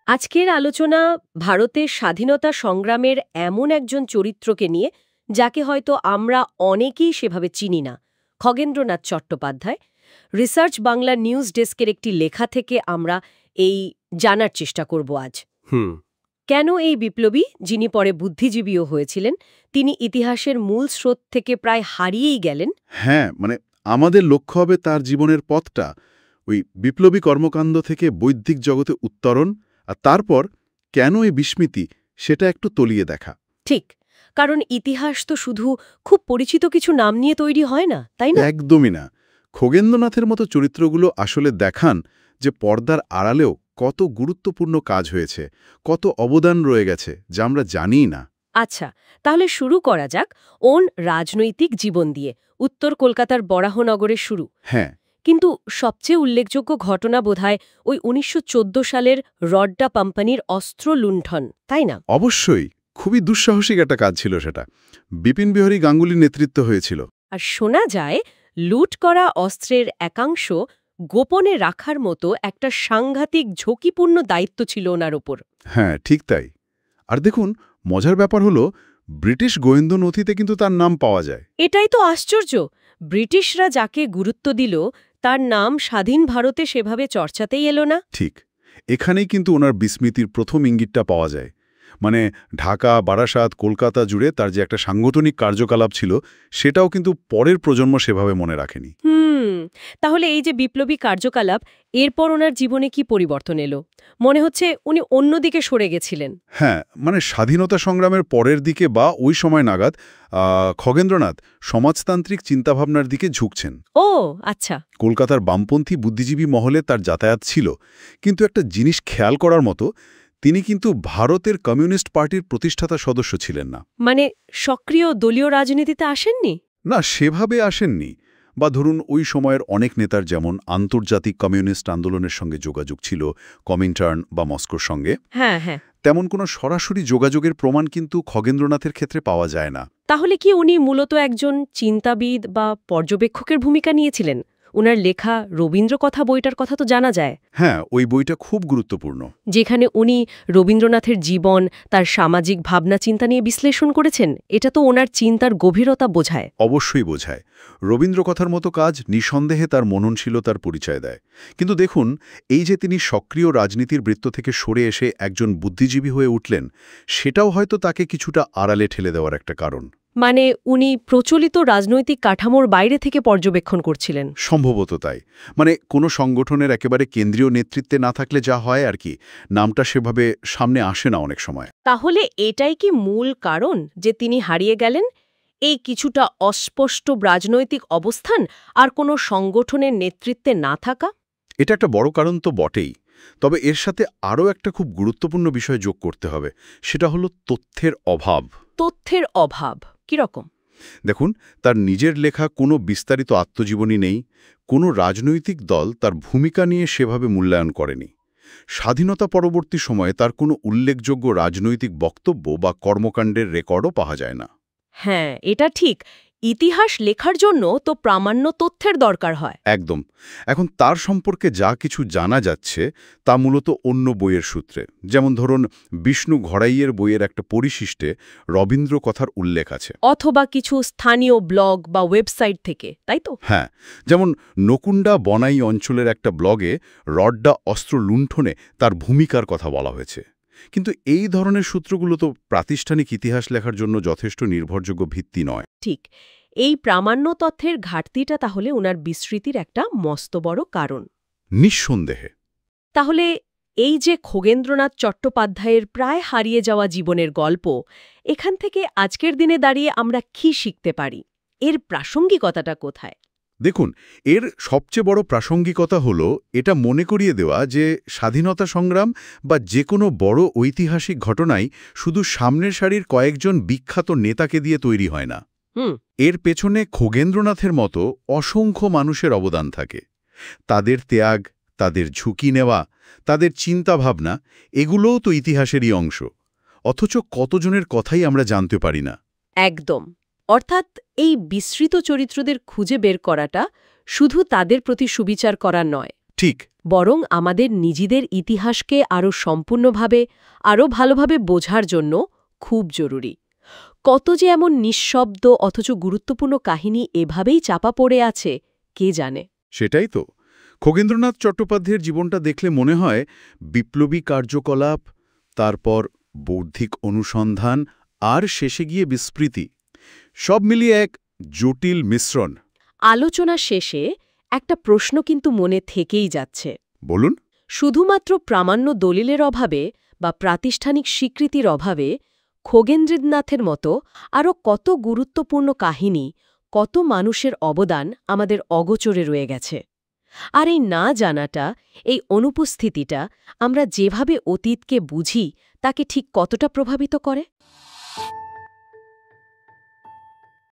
আজকের আলোচনা ভারতের স্বাধীনতা সংগ্রামের এমন একজন চরিত্রকে নিয়ে যাকে হয়তো আমরা অনেকেই সেভাবে চিনি না, খগেন্দ্রনাথ চট্টোপাধ্যায়। রিসার্চ বাংলা নিউজ ডেস্কের একটি লেখা থেকে আমরা এই জানার চেষ্টা করব আজ। কেন এই বিপ্লবী, যিনি পরে বুদ্ধিজীবীও হয়েছিলেন, তিনি ইতিহাসের মূল স্রোত থেকে প্রায় হারিয়েই গেলেন? হ্যাঁ, আমাদের লক্ষ্য হবে তার জীবনের পথটা, ওই বিপ্লবী কর্মকাণ্ড থেকে বৈদিক জগতে উত্তরণ, আর তারপর কেন এই বিস্মৃতি সেটা একটু তলিয়ে দেখা। ঠিক, কারণ ইতিহাস তো শুধু খুব পরিচিত কিছু নাম নিয়ে তৈরি হয় না, তাই না? একদমই না। খগেন্দ্রনাথের মতো চরিত্রগুলো আসলে দেখান যে পর্দার আড়ালেও কত গুরুত্বপূর্ণ কাজ হয়েছে, কত অবদান রয়ে গেছে যা আমরা জানিই না। আচ্ছা, তাহলে শুরু করা যাক ওন রাজনৈতিক জীবন দিয়ে। উত্তর কলকাতার বরাহনগরে শুরু। হ্যাঁ, কিন্তু সবচেয়ে উল্লেখযোগ্য ঘটনা বোধহয় ওই ১৯১৪ সালের রড্ডা কোম্পানির অস্ত্র লুণ্ঠন, তাই না? অবশ্যই খুবই দুঃসাহসিক একটা কাজ ছিল সেটা। বিপিন বিহারী গাঙ্গুলির নেতৃত্ব হয়েছিল। আর শোনা যায় লুট করা অস্ত্রের একাংশ গোপনে রাখার মতো একটা সাংঘাতিক ঝুঁকিপূর্ণ দায়িত্ব ছিল ওনার ওপর। হ্যাঁ, ঠিক তাই। আর দেখুন, মজার ব্যাপার হলো ব্রিটিশ গোয়েন্দা নথিতে কিন্তু তার নাম পাওয়া যায়। এটাই তো আশ্চর্য। ব্রিটিশরা যাকে গুরুত্ব দিল তার নাম স্বাধীন ভারতে সেভাবে চর্চাতেই এলো না। ঠিক এখানেই কিন্তু ওনার বিস্মৃতির প্রথম ইঙ্গিতটা পাওয়া যায়। ঢাকা, বারাসাত, কলকাতা জুড়ে তার যে একটা সাংগঠনিক কার্যকলাপ ছিল সেটাও কিন্তু পরের প্রজন্ম সেভাবে মনে রাখেনি। তাহলে এই যে বিপ্লবী কার্যকলাপ, এরপর ওনার জীবনে কি পরিবর্তন এলো? মনে হচ্ছে উনি অন্যদিকে সরে গেছিলেন। হ্যাঁ, স্বাধীনতা সংগ্রামের পরের দিকে বা ওই সময় নাগাদ খগেন্দ্রনাথ সমাজতান্ত্রিক চিন্তাভাবনার দিকে ঝুঁকছেন। ও আচ্ছা। কলকাতার বামপন্থী বুদ্ধিজীবী মহলে তার যাতায়াত ছিল, কিন্তু একটা জিনিস খেয়াল করার মতো, তিনি কিন্তু ভারতের কমিউনিস্ট পার্টির প্রতিষ্ঠাতা সদস্য ছিলেন না। সক্রিয় দলীয় রাজনীতিতে আসেননি? না, সেভাবে আসেননি। বা ধরুন, ওই সময়ের অনেক নেতার যেমন আন্তর্জাতিক কমিউনিস্ট আন্দোলনের সঙ্গে যোগাযোগ ছিল, কমিনটার্ন বা মস্কোর সঙ্গে, হ্যাঁ হ্যাঁ, তেমন কোনো সরাসরি যোগাযোগের প্রমাণ কিন্তু খগেন্দ্রনাথের ক্ষেত্রে পাওয়া যায় না। তাহলে কি উনি মূলত একজন চিন্তাবিদ বা পর্যবেক্ষকের ভূমিকা নিয়েছিলেন? উনার লেখা রবীন্দ্র কথা বইটার কথা তো জানা যায়। হ্যাঁ, ওই বইটা খুব গুরুত্বপূর্ণ, যেখানে উনি রবীন্দ্রনাথের জীবন, তার সামাজিক ভাবনা চিন্তা নিয়ে বিশ্লেষণ করেছেন। এটা তো ওনার চিন্তার গভীরতা বোঝায়। অবশ্যই বোঝায়। রবীন্দ্র কথার মতো কাজ নিঃসন্দেহে তার মননশীলতার পরিচয় দেয়। কিন্তু দেখুন, এই যে তিনি সক্রিয় রাজনীতির বৃত্ত থেকে সরে এসে একজন বুদ্ধিজীবী হয়ে উঠলেন, সেটাও হয়তো তাকে কিছুটা আড়ালে ঠেলে দেওয়ার একটা কারণ। উনি প্রচলিত রাজনৈতিক কাঠামোর বাইরে থেকে পর্যবেক্ষণ করছিলেন। সম্ভবত তাই। কোনো সংগঠনের একেবারে কেন্দ্রীয় নেতৃত্বে না থাকলে যা হয় আর কি, নামটা সেভাবে সামনে আসে না অনেক সময়। তাহলে এটাই কি মূল কারণ যে তিনি হারিয়ে গেলেন? এই কিছুটা অস্পষ্ট রাজনৈতিক অবস্থান আর কোনো সংগঠনের নেতৃত্বে না থাকা? এটা একটা বড় কারণ তো বটেই। তবে এর সাথে আরও একটা খুব গুরুত্বপূর্ণ বিষয় যোগ করতে হবে, সেটা হলো তথ্যের অভাব। তথ্যের অভাব কিরকম? দেখুন, তার নিজের লেখা কোনো বিস্তারিত আত্মজীবনী নেই, কোনো রাজনৈতিক দল তার ভূমিকা নিয়ে সেভাবে মূল্যায়ন করেনি। স্বাধীনতা পরবর্তী সময়ে তার কোনো উল্লেখযোগ্য রাজনৈতিক বক্তব্য বা কর্মকাণ্ডের রেকর্ডও পাওয়া যায় না। হ্যাঁ, এটা ঠিক। ইতিহাস লেখার জন্য তো প্রামাণ্য তথ্যের দরকার হয়। একদম। এখন তার সম্পর্কে যা কিছু জানা যাচ্ছে তা মূলত অন্য বইয়ের সূত্রে। যেমন ধরুন, বিষ্ণু ঘড়াইয়ের বইয়ের একটা পরিশিষ্টে রবীন্দ্র কথার উল্লেখ আছে, অথবা কিছু স্থানীয় ব্লগ বা ওয়েবসাইট থেকে, তাই তো? হ্যাঁ, যেমন নকুণ্ডা বনাই অঞ্চলের একটা ব্লগে রড্ডা অস্ত্র লুণ্ঠনে তার ভূমিকার কথা বলা হয়েছে। কিন্তু এই ধরনের সূত্রগুলো তো প্রাতিষ্ঠানিক ইতিহাস লেখার জন্য যথেষ্ট নির্ভরযোগ্য ভিত্তি নয়। ঠিক। এই প্রামাণ্য তথ্যের ঘাটতিটা তাহলে উনার বিস্মৃতির একটা মস্ত বড় কারণ। নিঃসন্দেহে। তাহলে এই যে খগেন্দ্রনাথ চট্টোপাধ্যায়ের প্রায় হারিয়ে যাওয়া জীবনের গল্প, এখান থেকে আজকের দিনে দাঁড়িয়ে আমরা কি শিখতে পারি? এর প্রাসঙ্গিকতাটা কোথায়? দেখুন, এর সবচেয়ে বড় প্রাসঙ্গিকতা হলো এটা মনে করিয়ে দেওয়া যে স্বাধীনতা সংগ্রাম বা যে কোনো বড় ঐতিহাসিক ঘটনাই শুধু সামনের সারির কয়েকজন বিখ্যাত নেতাকে দিয়ে তৈরি হয় না। এর পেছনে খগেন্দ্রনাথের মতো অসংখ্য মানুষের অবদান থাকে। তাদের ত্যাগ, তাদের ঝুঁকি নেওয়া, তাদের চিন্তাভাবনা, এগুলোও তো ইতিহাসেরই অংশ। অথচ কতজনের কথাই আমরা জানতে পারি না। একদম। অর্থাৎ এই বিস্মৃত চরিত্রদের খুঁজে বের করাটা শুধু তাদের প্রতি সুবিচার করা নয়, ঠিক, বরং আমাদের নিজেদের ইতিহাসকে আরও সম্পূর্ণভাবে আরও ভালোভাবে বোঝার জন্য খুব জরুরি। কত যে এমন নিঃশব্দ অথচ গুরুত্বপূর্ণ কাহিনী এভাবেই চাপা পড়ে আছে কে জানে। সেটাই তো। খগেন্দ্রনাথ চট্টোপাধ্যায়ের জীবনটা দেখলে মনে হয় বিপ্লবী কার্যকলাপ, তারপর বৌদ্ধিক অনুসন্ধান আর শেষে গিয়ে বিস্মৃতি, সব মিলিয়ে এক জটিল মিশ্রণ। আলোচনা শেষে একটা প্রশ্ন কিন্তু মনে থেকেই যাচ্ছে। বলুন। শুধুমাত্র প্রামাণ্য দলিলের অভাবে বা প্রাতিষ্ঠানিক স্বীকৃতির অভাবে খগেন্দ্রনাথের মতো আরও কত গুরুত্বপূর্ণ কাহিনী, কত মানুষের অবদান আমাদের অগোচরে রয়ে গেছে। আর এই না জানাটা, এই অনুপস্থিতিটা আমরা যেভাবে অতীতকে বুঝি তাকে ঠিক কতটা প্রভাবিত করে।